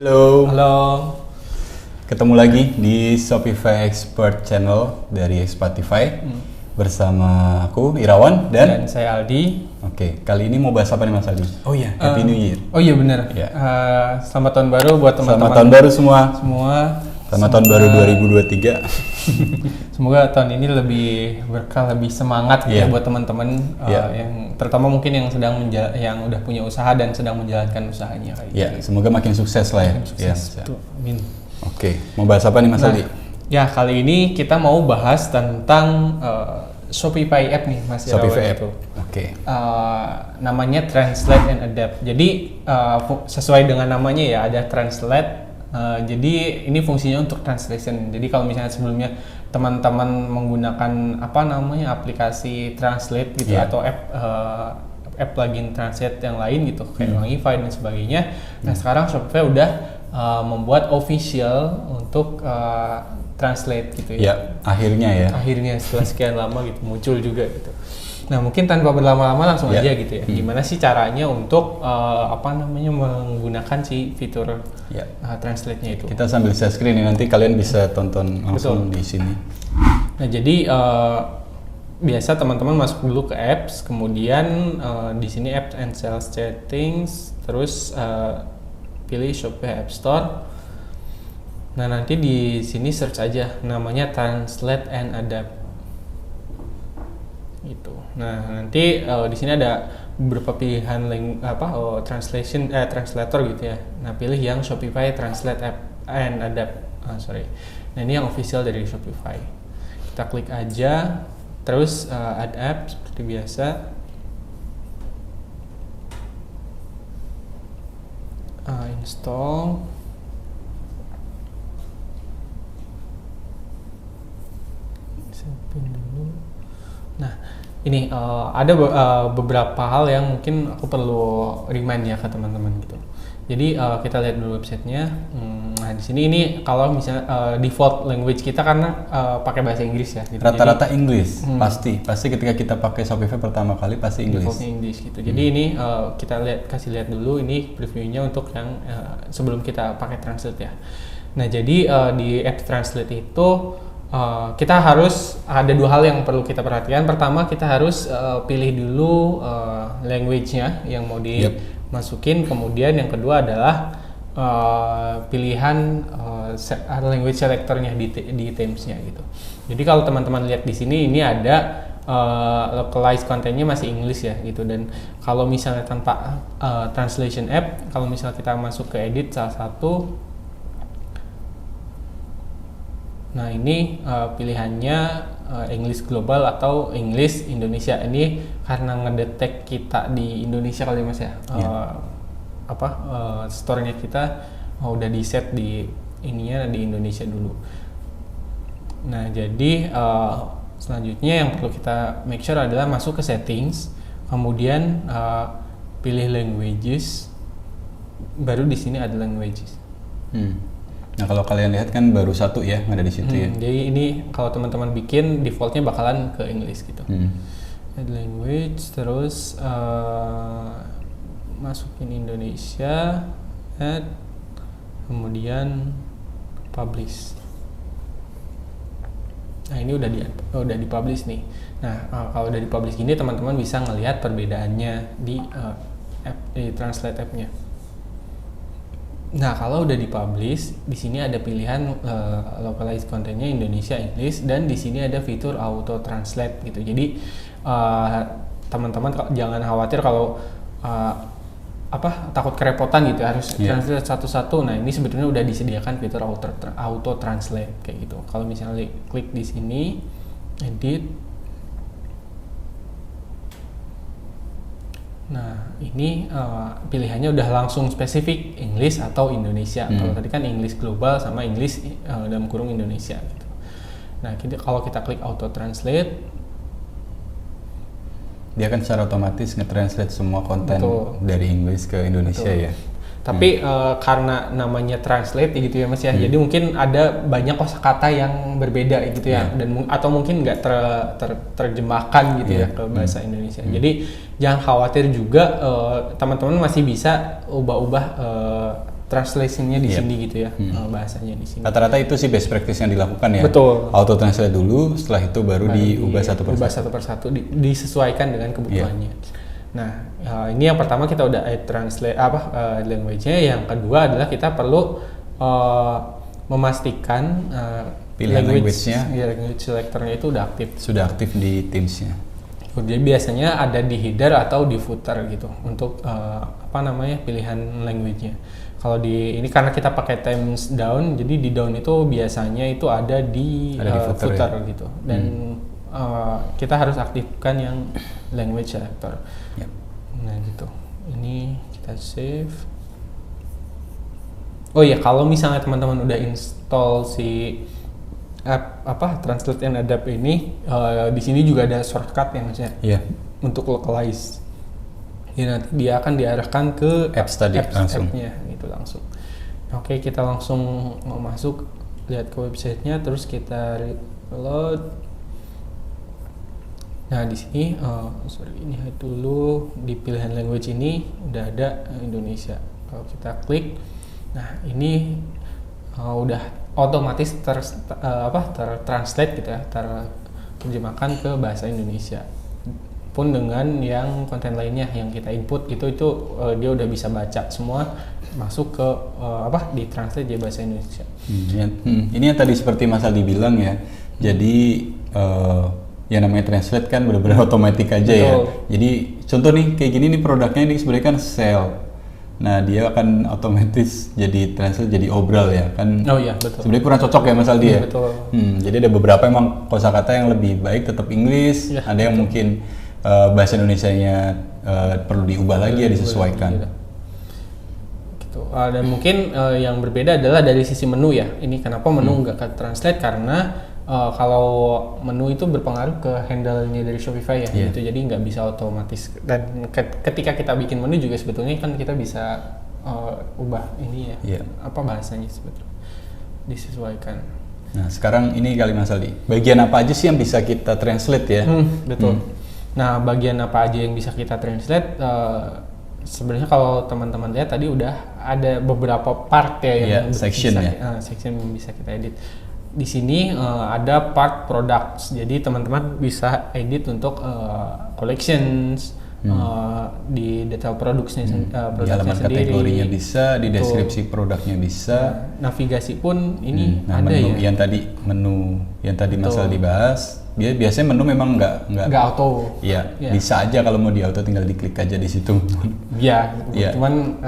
Halo, Halo, ketemu lagi di Shopify Expert Channel dari Spotify bersama aku Irawan dan dan saya Aldi. oke, kali ini mau bahas apa nih Mas Aldi? Oh iya, Happy New Year. Oh iya benar. Iya. Selamat tahun baru buat Selamat teman-teman tahun baru semua. semua. Selamat tahun baru 2023. Semoga tahun ini lebih berkah, lebih semangat gitu Iya. ya buat teman-teman Iya. yang terutama mungkin yang yang udah punya usaha dan sedang menjalankan usahanya kayak Ya, gitu. semoga makin sukses lah ya. Sukses. Ya, Betul. Amin. Oke, mau bahas apa nih Mas Aldi? Ya kali ini kita mau bahas tentang Shopify app nih Mas Irawan Shopify app. itu. Oke. Namanya Translate and Adapt. Jadi sesuai dengan namanya ya ada Translate. Jadi ini fungsinya untuk translation. Jadi kalau misalnya sebelumnya teman-teman menggunakan aplikasi Translate gitu Yeah. atau app plugin Translate yang lain gitu kayak Longify dan sebagainya. Nah sekarang Shopify udah membuat official untuk Translate gitu ya. Ya, akhirnya ya. Akhirnya setelah sekian lama gitu muncul juga gitu. Nah mungkin tanpa berlama-lama langsung Ya. aja gitu ya. Gimana sih caranya untuk menggunakan si fitur Ya. translate-nya itu? Kita sambil share screen nih, nanti kalian bisa tonton langsung di sini. Nah jadi biasa teman-teman masuk dulu ke apps, kemudian di sini apps and sales settings, terus pilih Shopify App Store. Nah nanti di sini search aja namanya Translate and Adapt. Gitu. Nah nanti di sini ada beberapa pilihan translator gitu ya. Nah pilih yang Shopify Translate App and Adapt. Nah ini yang official dari Shopify. Kita klik aja, terus add app seperti biasa. Install. Siapin dulu. Nah, ini ada beberapa hal yang mungkin aku perlu remind ya ke teman-teman gitu. Jadi kita lihat dulu websitenya. Nah di sini ini kalau misalnya default language kita karena pakai bahasa Inggris ya. Gitu. Rata-rata English, pasti ketika kita pakai Shopify pertama kali pasti English. Defaultnya English gitu. Jadi ini kita kasih lihat dulu ini previewnya untuk yang sebelum kita pakai Translate ya. Nah jadi di app Translate itu kita harus ada dua hal yang perlu kita perhatikan. Pertama kita harus pilih dulu language-nya yang mau dimasukin. Kemudian yang kedua adalah pilihan language selector-nya di themes-nya gitu. Jadi kalau teman-teman lihat di sini ini ada localized content-nya masih English ya gitu. Dan kalau misalnya tanpa translation app, kalau misalnya kita masuk ke edit salah satu. Nah ini pilihannya English Global atau English Indonesia. Ini karena ngedetek kita di Indonesia kali Mas ya. Store-nya kita udah di set di ininya di Indonesia dulu. Nah jadi selanjutnya yang perlu kita make sure adalah masuk ke settings, kemudian pilih languages, baru di sini ada languages. Nah kalau kalian lihat kan baru satu ya yang ada di situ ya. Jadi ini kalau teman-teman bikin defaultnya bakalan ke English gitu. Add language, terus masukin Indonesia, add, kemudian publish. Nah ini udah di publish nih. Nah kalau udah di publish gini teman-teman bisa ngelihat perbedaannya di Translate app-nya. Nah kalau udah dipublish, di sini ada pilihan localized content-nya Indonesia English dan di sini ada fitur auto translate gitu. Jadi teman-teman jangan khawatir kalau takut kerepotan gitu harus translate satu-satu. Nah ini sebetulnya udah disediakan fitur auto translate kayak gitu. Kalau misalnya klik di sini edit. Nah ini pilihannya udah langsung spesifik English atau Indonesia. Kalau tadi kan English Global sama English dalam kurung Indonesia gitu. Nah kalau kita klik auto translate, dia kan secara otomatis nge-translate semua konten dari Inggris ke Indonesia. Betul. Ya. Tapi karena namanya translate gitu ya Mas ya, jadi mungkin ada banyak kosakata yang berbeda gitu ya, dan atau mungkin nggak terjemahkan gitu ya ke bahasa Indonesia. Jadi jangan khawatir juga, teman-teman masih bisa ubah-ubah translation-nya di sini gitu ya, bahasanya di sini. Rata-rata itu sih best practice yang dilakukan ya. Betul. Auto translate dulu, setelah itu baru diubah satu Ubah persatu. satu persatu, disesuaikan dengan kebutuhannya. Nah, ini yang pertama kita udah translate language-nya. Yang kedua adalah kita perlu memastikan Pilihan language-nya, language selector-nya itu udah aktif. Sudah aktif di Teams-nya. Jadi biasanya ada di header atau di footer gitu untuk pilihan language-nya. Kalau di ini karena kita pakai times down, jadi di down itu biasanya itu ada di footer ya? Gitu. Dan kita harus aktifkan yang language selector. Yep. Nah gitu. Ini kita save. Oh iya, kalau misalnya teman-teman udah install si app Translate and Adapt ini, di sini juga ada shortcut ya maksudnya. Iya. Untuk localize. Ya, nanti dia akan diarahkan ke apps tadi langsung. App-nya gitu langsung. Oke, kita langsung mau masuk, lihat ke websitenya, terus kita reload. Nah di sini, ini hide dulu, di pilihan language ini udah ada Indonesia. Kalau kita klik, nah ini udah otomatis tertranslate gitu ya, terjemahkan ke bahasa Indonesia. Pun dengan yang konten lainnya yang kita input itu dia udah bisa baca semua, masuk ke di translate jadi bahasa Indonesia. Ini yang tadi seperti Mas Aldi bilang ya. Jadi yang namanya translate kan benar-benar otomatis aja. Betul. Ya. Jadi contoh nih kayak gini nih produknya ini sebenarnya kan sell. Nah dia akan otomatis jadi translate jadi obral ya kan. Oh iya betul. Sebenarnya kurang cocok ya Mas Aldi ya. Betul. Jadi ada beberapa emang kosakata yang lebih baik tetap Inggris. Ya, ada yang mungkin bahasa Indonesianya perlu diubah lagi ya, disesuaikan. Gitu. Dan mungkin yang berbeda adalah dari sisi menu ya. Ini kenapa menu nggak ke translate karena kalau menu itu berpengaruh ke handle-nya dari Shopify ya, gitu. Jadi nggak bisa otomatis. Dan ketika kita bikin menu juga sebetulnya kan kita bisa ubah ini ya, bahasanya sebetulnya disesuaikan. Nah sekarang ini kali Mas Aldi, bagian apa aja sih yang bisa kita translate ya? Betul. Nah bagian apa aja yang bisa kita translate? Sebenarnya kalau teman-teman lihat tadi udah ada beberapa part ya yang section section yang bisa kita edit. Di sini ada part products, jadi teman-teman bisa edit untuk collections, di detail produknya di halaman sendiri. Kategorinya bisa, di deskripsi produknya bisa. Navigasi pun ini ada menu ya. Menu yang tadi Mas Aldi bahas, biasanya menu memang nggak auto. Iya, bisa aja kalau mau di auto tinggal diklik aja di situ. Iya, cuman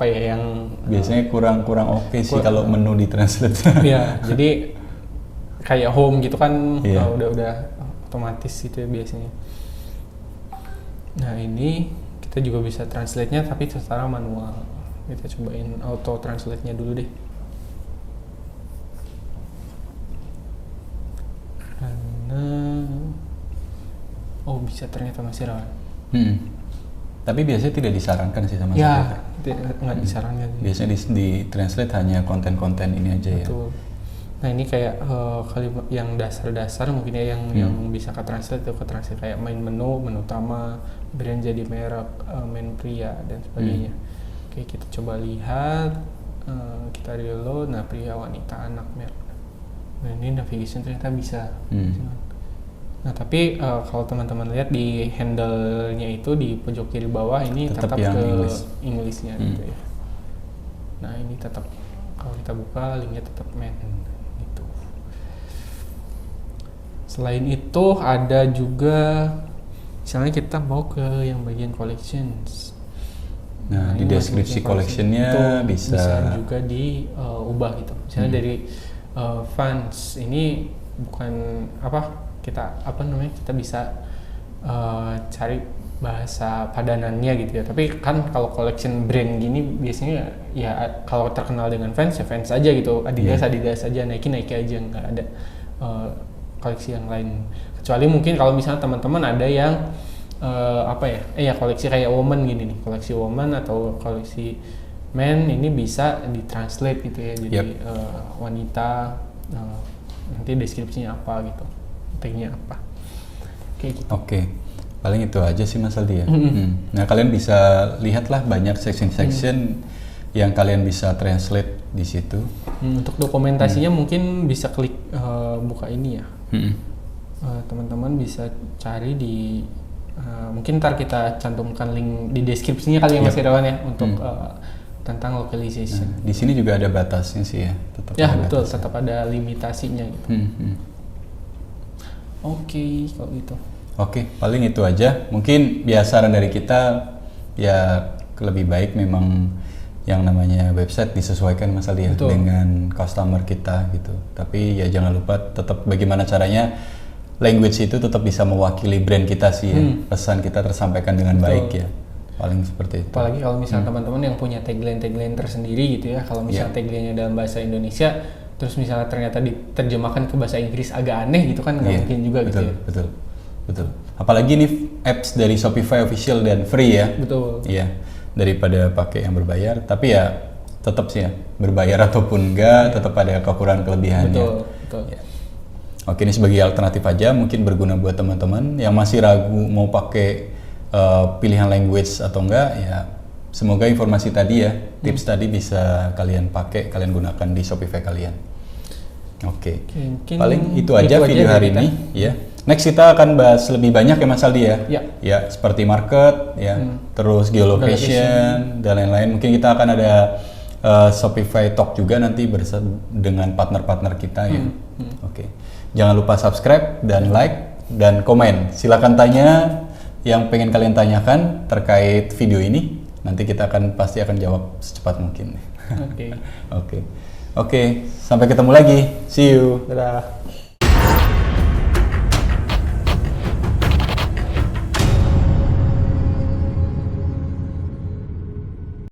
yang biasanya kurang oke sih kalau menu di translate. Iya, jadi kayak home gitu kan udah otomatis gitu ya biasanya. Nah ini kita juga bisa translate-nya tapi secara manual. Kita cobain auto translate-nya dulu deh. Karena bisa ternyata masih rawan. Tapi biasanya tidak disarankan sih sama saya. Nggak disarankan. Biasanya di translate hanya konten-konten ini aja. Betul. Nah ini kayak kalimat yang dasar-dasar mungkin ya yang bisa ke translate kayak main menu utama, brand jadi merek, main pria dan sebagainya. Oke, kita coba lihat, kita reload. Nah pria, wanita, anak, merek. Nah ini navigation ternyata bisa. Nah tapi kalau teman-teman lihat di handle-nya itu di pojok kiri bawah ini tetap ke English-nya gitu ya. Nah ini tetap kalau kita buka linknya tetap men. Selain itu ada juga misalnya kita mau ke yang bagian collections. Nah di deskripsi collectionnya bisa juga diubah gitu. Misalnya dari funds ini bukan kita bisa cari bahasa padanannya gitu ya. Tapi kan kalau collection brand gini biasanya ya kalau terkenal dengan fans ya fans aja gitu. Adidas aja, Nike aja, nggak ada koleksi yang lain. Kecuali mungkin kalau misalnya teman-teman ada yang koleksi kayak woman gini nih, koleksi woman atau koleksi men ini bisa ditranslate gitu ya. Jadi wanita, nanti deskripsinya apa gitu, tagnya apa. Gitu. Oke. Paling itu aja sih Mas Aldi ya. Nah kalian bisa lihatlah banyak section-section yang kalian bisa translate di situ. Untuk dokumentasinya mungkin bisa klik buka ini ya. Teman-teman bisa cari di mungkin ntar kita cantumkan link di deskripsinya kali ya Mas Irawan ya untuk tentang localization. Nah, di sini juga ada batasnya sih ya. Tetap Ya ada betul, batasnya. tetap ada limitasinya gitu. Oke, kalau gitu. Oke, paling itu aja. Mungkin saran dari kita ya lebih baik memang yang namanya website disesuaikan Mas Aldi ya dengan customer kita gitu. Tapi ya jangan lupa tetap bagaimana caranya language itu tetap bisa mewakili brand kita sih ya. Pesan kita tersampaikan dengan baik ya. Paling seperti itu. Apalagi kalau misalnya teman-teman yang punya tagline tersendiri gitu ya. Kalau misalnya tagline-nya dalam bahasa Indonesia, terus misalnya ternyata diterjemahkan ke bahasa Inggris agak aneh gitu kan nggak mungkin juga gitu ya. Betul. Apalagi nih apps dari Shopify official dan free ya. Betul. Iya. Daripada pakai yang berbayar, tapi ya tetap sih ya berbayar ataupun enggak, tetap ada kekurangan kelebihannya. Betul. Ya. Oke, ini sebagai alternatif aja, mungkin berguna buat teman-teman yang masih ragu mau pakai pilihan language atau enggak ya. Semoga informasi tadi ya, tips tadi bisa kalian pakai, kalian gunakan di Shopify kalian. Oke. Paling itu aja video hari ini ya. Next kita akan bahas lebih banyak ya Mas Aldi ya. Ya, seperti market ya, terus geolocation dan lain-lain. Mungkin kita akan ada Shopify Talk juga nanti dengan partner-partner kita ya. Oke. Jangan lupa subscribe dan like dan komen. Silakan tanya yang pengen kalian tanyakan terkait video ini. Nanti kita pasti akan jawab secepat mungkin. Oke, sampai ketemu lagi. See you. Dadah.